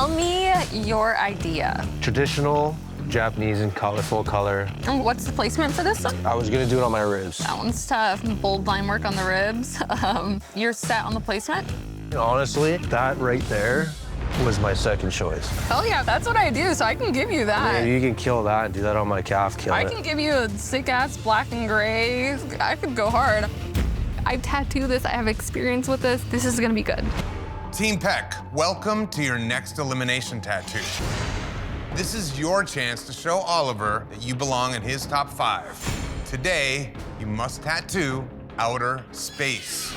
Tell me your idea. Traditional, Japanese and colorful color. And what's the placement for this one? I was gonna do it on my ribs. That one's tough. Bold line work on the ribs. You're set on the placement? Honestly, that right there was my second choice. Hell yeah, that's what I do, so I can give you that. Yeah, you can kill that and do that on my calf, kill I it. can give you a sick-ass black and gray. I could go hard. I've tattooed this, I have experience with this. This is gonna be good. Team Peck, welcome to your next elimination tattoo. This is your chance to show Oliver that you belong in his top 5. Today, you must tattoo outer space.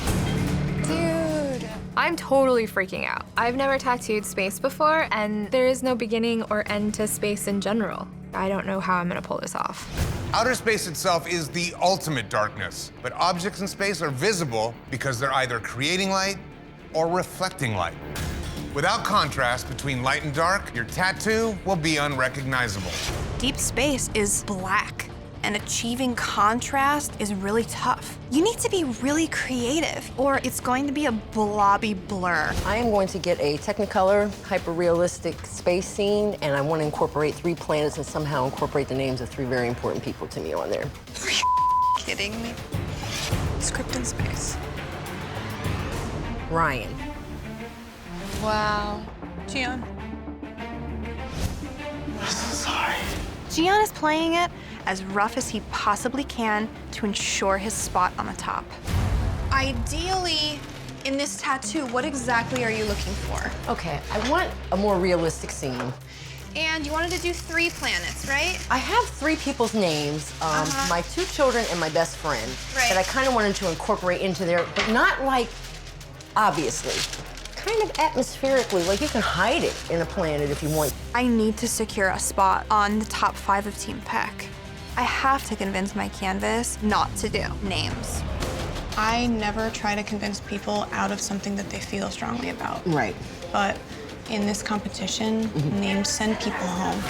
Dude, I'm totally freaking out. I've never tattooed space before, and there is no beginning or end to space in general. I don't know how I'm gonna pull this off. Outer space itself is the ultimate darkness, but objects in space are visible because they're either creating light or reflecting light. Without contrast between light and dark, your tattoo will be unrecognizable. Deep space is black, and achieving contrast is really tough. You need to be really creative, or it's going to be a blobby blur. I am going to get a Technicolor, hyper-realistic space scene, and I want to incorporate 3 planets and somehow incorporate the names of 3 very important people to me on there. Are you kidding me? Script in space. Ryan. Wow. Gian. Sorry. Gian is playing it as rough as he possibly can to ensure his spot on the top. Ideally, in this tattoo, what exactly are you looking for? Okay, I want a more realistic scene. And you wanted to do 3 planets, right? I have 3 people's names, my 2 children and my best friend, Right. that I kind of wanted to incorporate into there, but not like, obviously. Kind of atmospherically, like you can hide it in a planet if you want. I need to secure a spot on the top 5 of Team Peck. I have to convince my canvas not to do names. I never try to convince people out of something that they feel strongly about. Right. But in this competition, names send people home.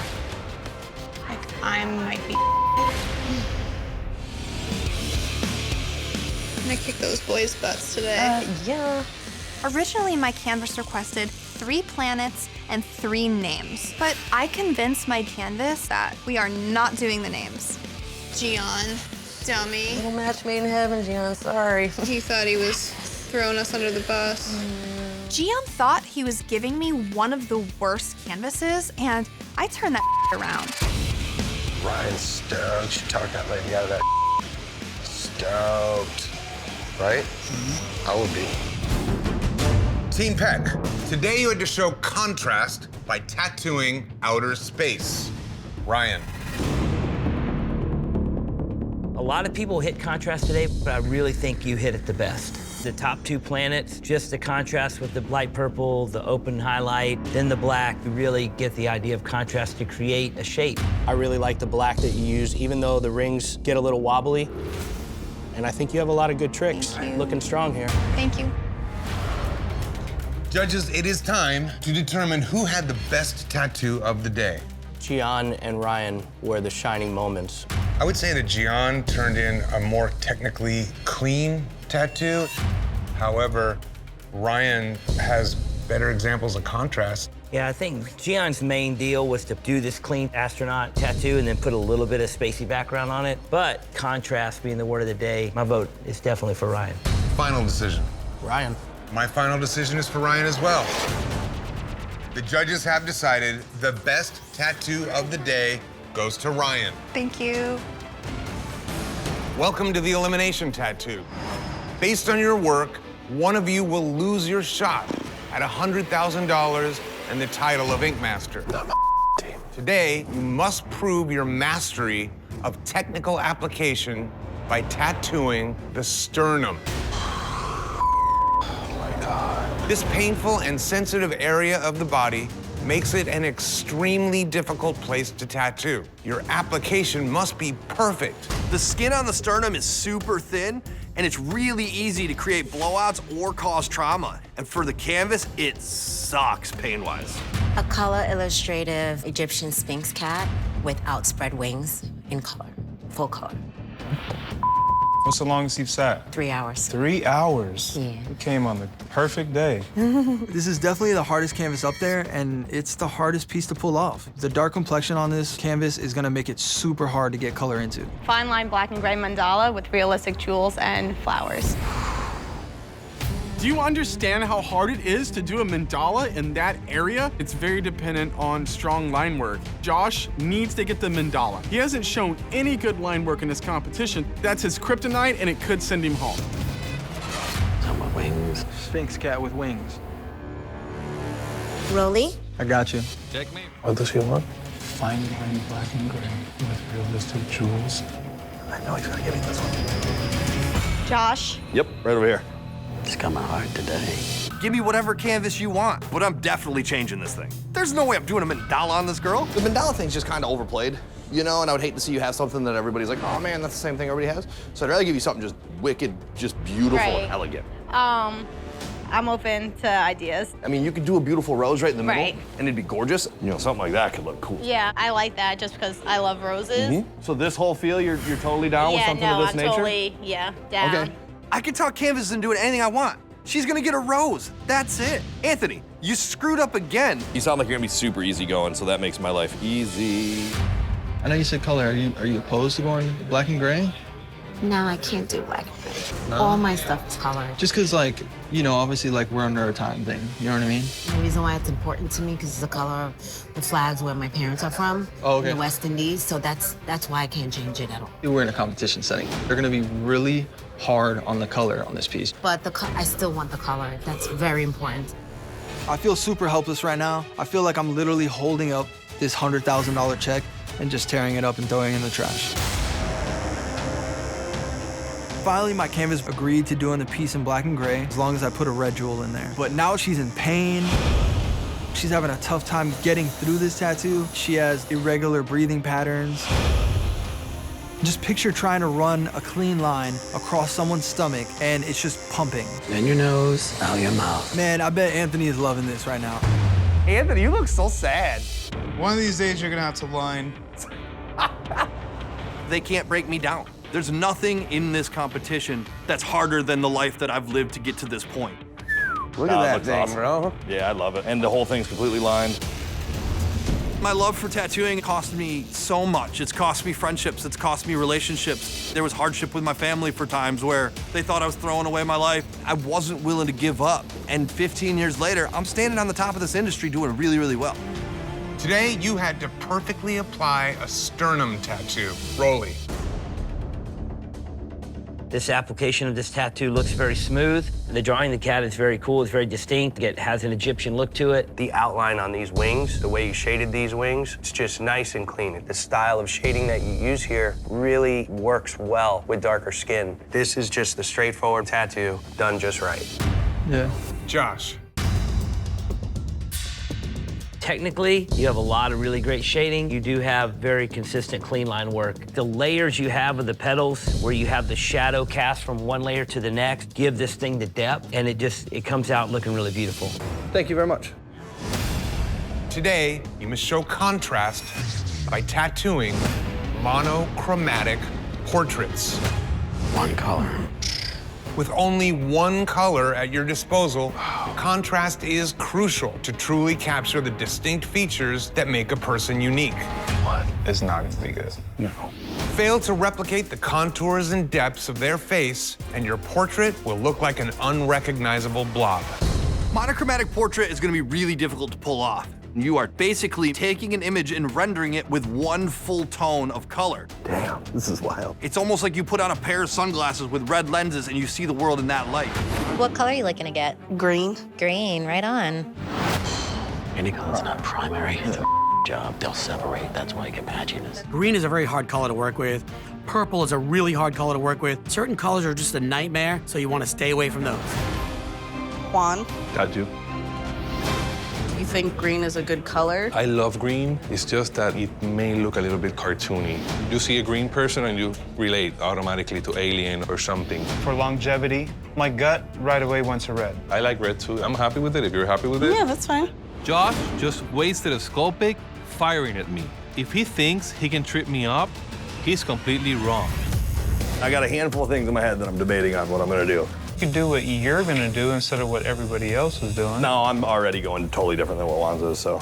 Like, I might be. I'm gonna kick those boys' butts today. Yeah. Originally, my canvas requested 3 planets and 3 names, but I convinced my canvas that we are not doing the names. Gian, dummy. Little match made in heaven, Gian, sorry. He thought he was throwing us under the bus. Gian thought he was giving me one of the worst canvases, and I turned that around. Ryan's stoked. You talked that lady out of that. Stoked. Right? I would be. Team Peck, today you had to show contrast by tattooing outer space. Ryan. A lot of people hit contrast today, but I really think you hit it the best. The top 2 planets, just the contrast with the light purple, the open highlight, then the black, you really get the idea of contrast to create a shape. I really like the black that you use, even though the rings get a little wobbly. And I think you have a lot of good tricks. Thank you. Looking strong here. Thank you. Judges, it is time to determine who had the best tattoo of the day. Gian and Ryan were the shining moments. I would say that Gian turned in a more technically clean tattoo. However, Ryan has better examples of contrast. Yeah, I think Gian's main deal was to do this clean astronaut tattoo and then put a little bit of spacey background on it. But contrast being the word of the day, my vote is definitely for Ryan. Final decision. Ryan. My final decision is for Ryan as well. The judges have decided the best tattoo of the day goes to Ryan. Thank you. Welcome to the elimination tattoo. Based on your work, one of you will lose your shot at $100,000 and the title of Ink Master. Today, you must prove your mastery of technical application by tattooing the sternum. This painful and sensitive area of the body makes it an extremely difficult place to tattoo. Your application must be perfect. The skin on the sternum is super thin, and it's really easy to create blowouts or cause trauma. And for the canvas, it sucks pain-wise. A color illustrative Egyptian Sphinx cat with outspread wings in color, full color. What's the longest you've sat? 3 hours. 3 hours? Yeah. You came on the perfect day. This is definitely the hardest canvas up there, and it's the hardest piece to pull off. The dark complexion on this canvas is gonna make it super hard to get color into. Fine line black and gray mandala with realistic jewels and flowers. Do you understand how hard it is to do a mandala in that area? It's very dependent on strong line work. Josh needs to get the mandala. He hasn't shown any good line work in this competition. That's his kryptonite, and it could send him home. Talking about wings. Sphinx cat with wings. Rolly? I got you. Checkmate. What does he want? Fine line black and gray with realistic jewels. I know he's gonna give me this one. Josh? Yep, right over here. It's coming hard today. Give me whatever canvas you want, but I'm definitely changing this thing. There's no way I'm doing a mandala on this girl. The mandala thing's just kind of overplayed, you know, and I would hate to see you have something that everybody's like, oh man, that's the same thing everybody has. So I'd rather give you something just wicked, just beautiful and elegant. I'm open to ideas. I mean, you could do a beautiful rose right in the middle, Right. and it'd be gorgeous. You know, something like that could look cool. Yeah, I like that just because I love roses. So this whole feel, you're totally down with something of this I'm nature? totally, down. Okay. I can talk canvases and do anything I want. She's gonna get a rose. That's it. Anthony, you screwed up again. You sound like you're gonna be super easygoing, so that makes my life easy. I know you said color. Are you opposed to going black and gray? No, I can't do black and gray. No? All my stuff is colored. Just because, like, you know, obviously, like, we're under a time thing. You know what I mean? The reason why it's important to me because it's the color of the flags where my parents are from. Oh, okay. In the West Indies, so that's why I can't change it at all. We're in a competition setting. They're gonna be really hard on the color on this piece. But I still want the color. That's very important. I feel super helpless right now. I feel like I'm literally holding up this $100,000 check and just tearing it up and throwing it in the trash. Finally, my canvas agreed to doing the piece in black and gray as long as I put a red jewel in there. But now she's in pain. She's having a tough time getting through this tattoo. She has irregular breathing patterns. Just picture trying to run a clean line across someone's stomach and it's just pumping. In your nose, out your mouth. Man, I bet Anthony is loving this right now. Anthony, you look so sad. One of these days, you're gonna have to line. They can't break me down. There's nothing in this competition that's harder than the life that I've lived to get to this point. Look at that thing, bro. Yeah, I love it. And the whole thing's completely lined. My love for tattooing cost me so much. It's cost me friendships, it's cost me relationships. There was hardship with my family for times where they thought I was throwing away my life. I wasn't willing to give up. And 15 years later, I'm standing on the top of this industry doing really, really well. Today, you had to perfectly apply a sternum tattoo. Rolly. This application of this tattoo looks very smooth. The drawing of the cat is very cool. It's very distinct. It has an Egyptian look to it. The outline on these wings, the way you shaded these wings, it's just nice and clean. The style of shading that you use here really works well with darker skin. This is just the straightforward tattoo done just right. Yeah. Josh. Technically, you have a lot of really great shading. You do have very consistent clean line work. The layers you have of the petals, where you have the shadow cast from one layer to the next, give this thing the depth, and it comes out looking really beautiful. Thank you very much. Today, you must show contrast by tattooing monochromatic portraits. One color. With only one color at your disposal, contrast is crucial to truly capture the distinct features that make a person unique. What? It's not gonna be good. No. Fail to replicate the contours and depths of their face, and your portrait will look like an unrecognizable blob. Monochromatic portrait is gonna be really difficult to pull off. You are basically taking an image and rendering it with one full tone of color. Damn, this is wild. It's almost like you put on a pair of sunglasses with red lenses and you see the world in that light. What color are you looking to get? Green. Green, right on. Any color's not primary. It's a job. They'll separate. That's why you get patchiness. Green is a very hard color to work with. Purple is a really hard color to work with. Certain colors are just a nightmare, so you want to stay away from those. Juan, Got you. you think green is a good color? I love green. It's just that it may look a little bit cartoony. You see a green person and you relate automatically to Alien or something. For longevity, my gut right away wants a red. I like red too. I'm happy with it if you're happy with it. Yeah, that's fine. Josh just wasted a skull pick firing at me. If he thinks he can trip me up, he's completely wrong. I got a handful of things in my head that I'm debating on what I'm gonna do. You can do what you're gonna do instead of what everybody else is doing. No, I'm already going totally different than what Juan's is, so.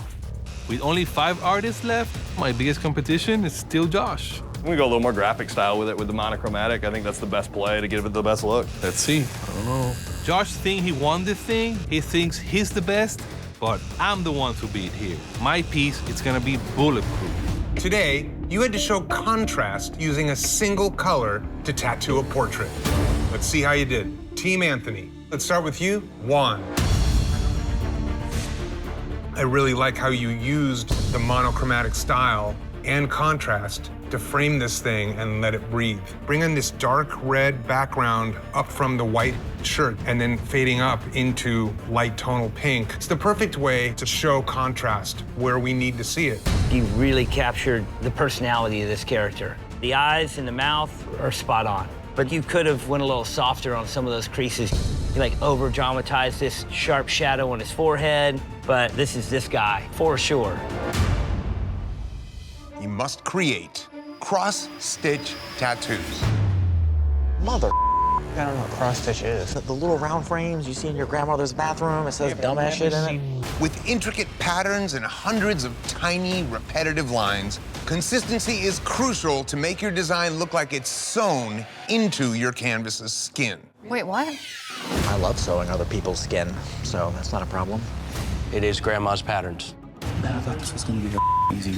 With only 5 artists left, my biggest competition is still Josh. I'm gonna go a little more graphic style with it, with the monochromatic. I think that's the best play to give it the best look. Let's see. I don't know. Josh thinks he won this thing. He thinks he's the best, but I'm the one to beat here. My piece is gonna be bulletproof. Today, you had to show contrast using a single color to tattoo a portrait. Let's see how you did. Team Anthony, let's start with you, Juan. I really like how you used the monochromatic style and contrast to frame this thing and let it breathe. Bring in this dark red background up from the white shirt and then fading up into light tonal pink. It's the perfect way to show contrast where we need to see it. You really captured the personality of this character. The eyes and the mouth are spot on, but you could have went a little softer on some of those creases. You like over-dramatized this sharp shadow on his forehead, but this is this guy, for sure. You must create cross-stitch tattoos. Mother, I don't know what cross-stitch is. The little round frames you see in your grandmother's bathroom, it says dumbass shit in it. With intricate patterns and hundreds of tiny, repetitive lines, consistency is crucial to make your design look like it's sewn into your canvas's skin. Wait, what? I love sewing other people's skin, so that's not a problem. It is Grandma's patterns. Man, I thought this was gonna be easy.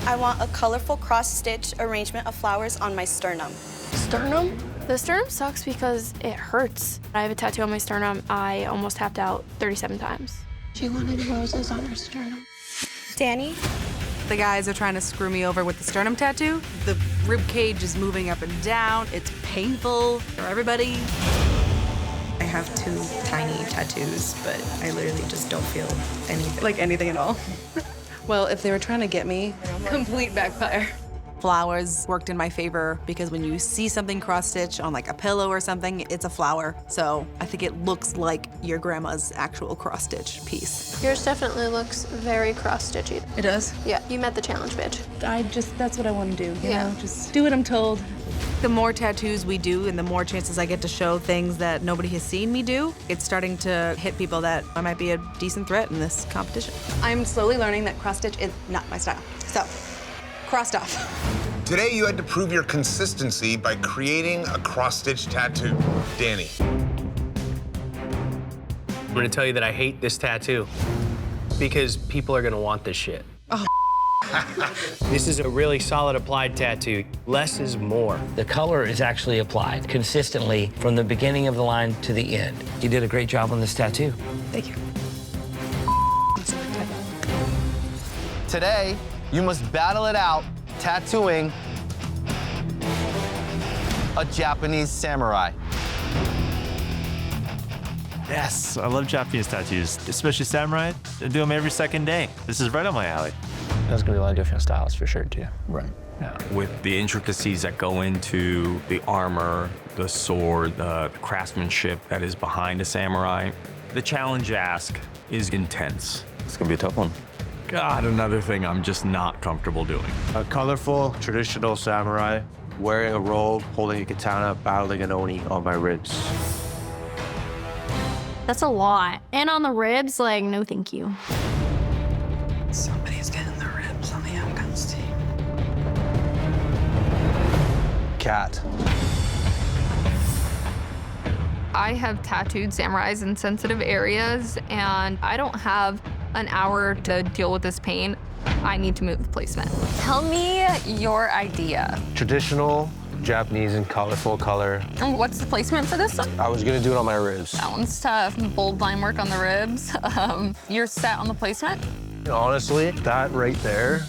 I want a colorful cross-stitch arrangement of flowers on my sternum. Sternum? The sternum sucks because it hurts. I have a tattoo on my sternum. I almost tapped out 37 times. She wanted roses on her sternum. Danny? The guys are trying to screw me over with the sternum tattoo. The rib cage is moving up and down. It's painful for everybody. I have 2 tiny tattoos, but I literally just don't feel anything. Like anything at all. Well, if they were trying to get me, complete backfire. Flowers worked in my favor because when you see something cross-stitch on like a pillow or something, it's a flower. So I think it looks like your grandma's actual cross-stitch piece. Yours definitely looks very cross-stitchy. It does? Yeah, you met the challenge, bitch. That's what I want to do, you know? Just do what I'm told. The more tattoos we do and the more chances I get to show things that nobody has seen me do, it's starting to hit people that I might be a decent threat in this competition. I'm slowly learning that cross-stitch is not my style. So, crossed off. Today, you had to prove your consistency by creating a cross-stitch tattoo. Danny. I'm gonna tell you that I hate this tattoo because people are gonna want this shit. Oh. This is a really solid applied tattoo. Less is more. The color is actually applied consistently from the beginning of the line to the end. You did a great job on this tattoo. Thank you. Today, you must battle it out tattooing a Japanese samurai. Yes, I love Japanese tattoos, especially samurai. I do them every second day. This is right up my alley. There's gonna be a lot of different styles for sure, too. Right. Yeah. With the intricacies that go into the armor, the sword, the craftsmanship that is behind a samurai, the challenge ask is intense. It's gonna be a tough one. God, another thing I'm just not comfortable doing. A colorful, traditional samurai, wearing a robe, holding a katana, battling an oni on my ribs. That's a lot. And on the ribs, like, no thank you. Somebody's getting the ribs on the outcomes team. Cat. I have tattooed samurais in sensitive areas, and I don't have an hour to deal with this pain. I need to move the placement. Tell me your idea. Traditional, Japanese, and colorful color. And what's the placement for this one? I was gonna do it on my ribs. That one's tough. Bold line work on the ribs. You're set on the placement? Honestly, that right there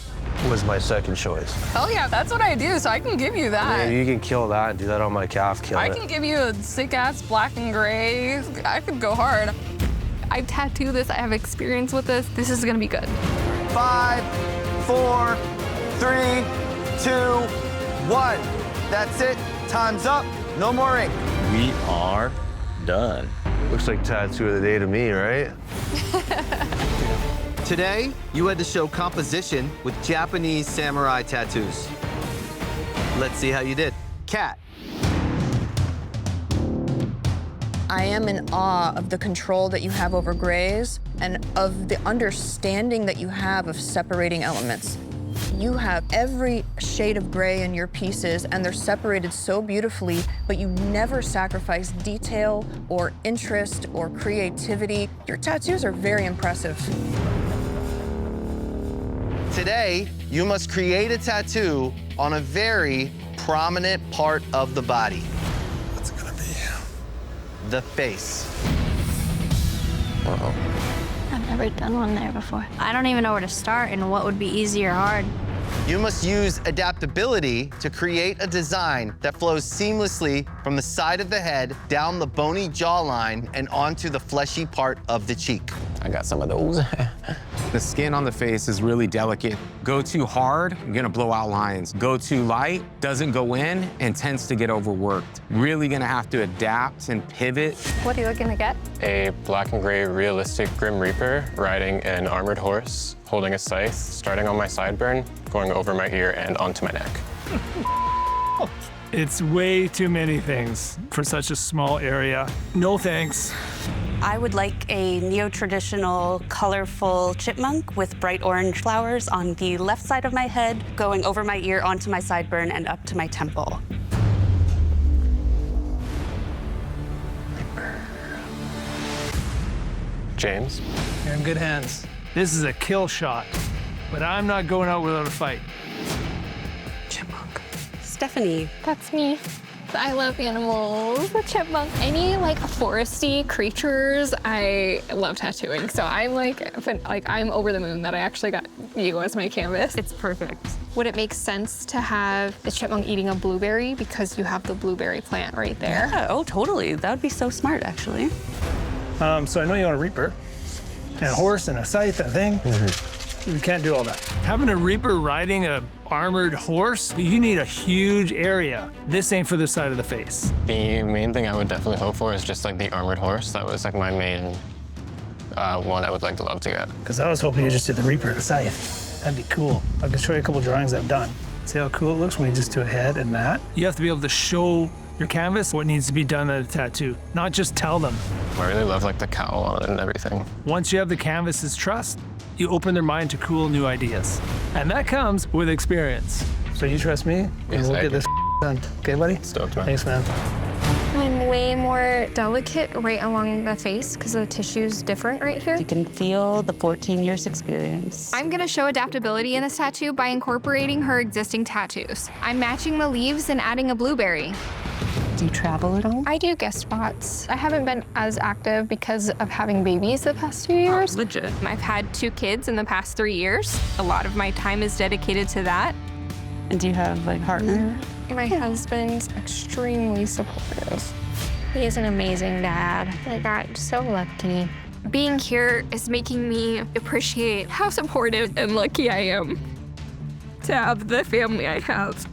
was my second choice. Hell yeah, that's what I do, so I can give you that. Yeah, you can kill that and do that on my calf, kill I it. can give you a sick-ass black and gray. I could go hard. I tattoo this, I have experience with this. This is gonna be good. 5, 4, 3, 2, 1. That's it. Time's up. No more ink. We are done. Looks like tattoo of the day to me, right? Today, you had to show composition with Japanese samurai tattoos. Let's see how you did. Cat. I am in awe of the control that you have over grays and of the understanding that you have of separating elements. You have every shade of gray in your pieces, and they're separated so beautifully, but you never sacrifice detail or interest or creativity. Your tattoos are very impressive. Today, you must create a tattoo on a very prominent part of the body. What's it gonna be? The face. Uh-oh. I've never done one there before. I don't even know where to start and what would be easy or hard. You must use adaptability to create a design that flows seamlessly from the side of the head down the bony jawline and onto the fleshy part of the cheek. I got some of those. The skin on the face is really delicate. Go too hard, you're gonna blow out lines. Go too light, doesn't go in, and tends to get overworked. Really gonna have to adapt and pivot. What are you looking to get? A black and gray realistic Grim Reaper riding an armored horse, holding a scythe, starting on my sideburn, going over my ear and onto my neck. It's way too many things for such a small area. No thanks. I would like a neo-traditional, colorful chipmunk with bright orange flowers on the left side of my head, going over my ear, onto my sideburn, and up to my temple. James? You're in good hands. This is a kill shot, but I'm not going out without a fight. Chipmunk. Stephanie. That's me. I love animals. The chipmunk. Any like foresty creatures, I love tattooing. So I'm I'm over the moon that I actually got you as my canvas. It's perfect. Would it make sense to have the chipmunk eating a blueberry because you have the blueberry plant right there? Yeah, oh, totally. That would be so smart, actually. So I know you want a reaper, and a horse, and a scythe, and a thing. We can't do all that. Having a reaper riding a armored horse, you need a huge area. This ain't for this side of the face. The main thing I would definitely hope for is just like the armored horse. That was like my main one I would like to love to get. Because I was hoping you just did the reaper and the scythe. That'd be cool. I can show you a couple drawings I've done. See how cool it looks when you just do a head and that? You have to be able to show your canvas what needs to be done at a tattoo, not just tell them. I really love like the cowl on it and everything. Once you have the canvas's trust, you open their mind to cool new ideas. And that comes with experience. So you trust me, and yes, we'll get this done. Okay, buddy? Stoked, man. Thanks, man. I'm way more delicate right along the face because the tissue's different right here. You can feel the 14 years experience. I'm gonna show adaptability in this tattoo by incorporating her existing tattoos. I'm matching the leaves and adding a blueberry. Do you travel at all? I do guest spots. I haven't been as active because of having babies the past 2 years. Oh, legit. I've had 2 kids in the past 3 years. A lot of my time is dedicated to that. And do you have like a partner? My husband's extremely supportive. He is an amazing dad. I got so lucky. Being here is making me appreciate how supportive and lucky I am to have the family I have.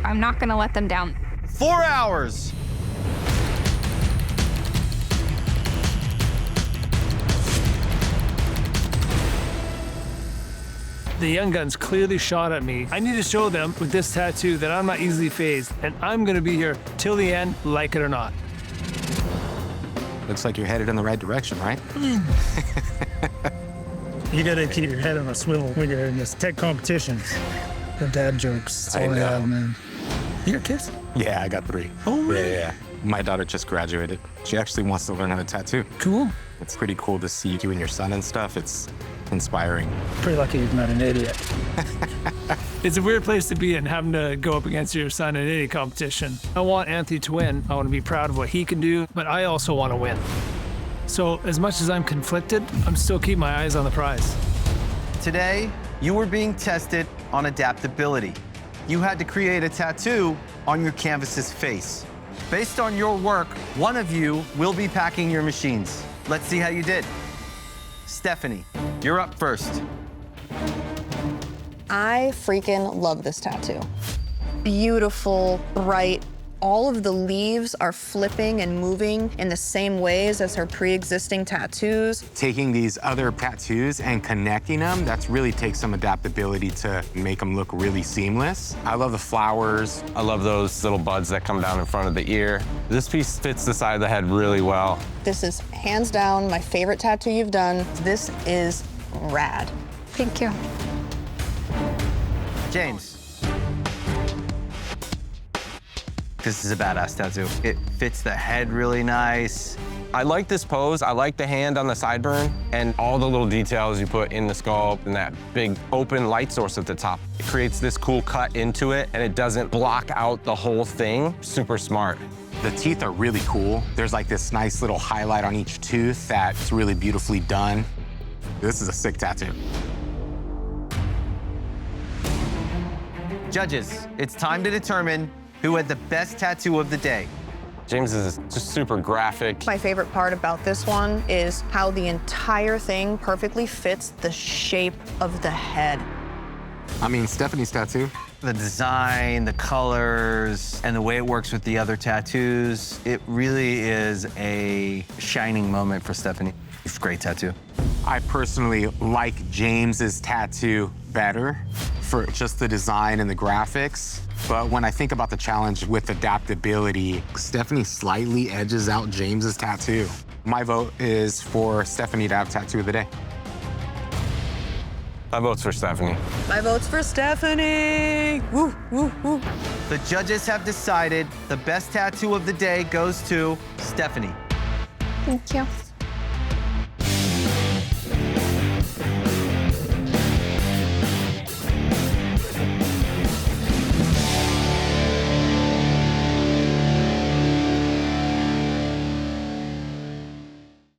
I'm not gonna let them down. 4 hours. The young guns clearly shot at me. I need to show them with this tattoo that I'm not easily fazed, and I'm gonna be here till the end, like it or not. Looks like you're headed in the right direction, right? You gotta keep your head on a swivel when you're in this tech competition. The dad jokes. That's all I have, man. You got kids? Yeah, I got 3. Oh, really? Yeah. My daughter just graduated. She actually wants to learn how to tattoo. Cool. It's pretty cool to see you and your son and stuff. It's inspiring. Pretty lucky he's not an idiot. It's a weird place to be in, having to go up against your son in any competition. I want Anthony to win. I want to be proud of what he can do, but I also want to win. So as much as I'm conflicted, I'm still keeping my eyes on the prize. Today, you were being tested on adaptability. You had to create a tattoo on your canvas's face. Based on your work, one of you will be packing your machines. Let's see how you did. Stephanie, you're up first. I freaking love this tattoo. Beautiful, bright, all of the leaves are flipping and moving in the same ways as her pre-existing tattoos. Taking these other tattoos and connecting them, that's really takes some adaptability to make them look really seamless. I love the flowers. I love those little buds that come down in front of the ear. This piece fits the side of the head really well. This is hands down my favorite tattoo you've done. This is rad. Thank you. James. This is a badass tattoo. It fits the head really nice. I like this pose. I like the hand on the sideburn and all the little details you put in the sculpt and that big open light source at the top. It creates this cool cut into it and it doesn't block out the whole thing. Super smart. The teeth are really cool. There's like this nice little highlight on each tooth that's really beautifully done. This is a sick tattoo. Judges, it's time to determine who had the best tattoo of the day. James is just super graphic. My favorite part about this one is how the entire thing perfectly fits the shape of the head. I mean, Stephanie's tattoo. The design, the colors, and the way it works with the other tattoos, it really is a shining moment for Stephanie. It's a great tattoo. I personally like James's tattoo better for just the design and the graphics. But when I think about the challenge with adaptability, Stephanie slightly edges out James's tattoo. My vote is for Stephanie to have tattoo of the day. My vote's for Stephanie. My vote's for Stephanie. Woo, woo, woo. The judges have decided the best tattoo of the day goes to Stephanie. Thank you.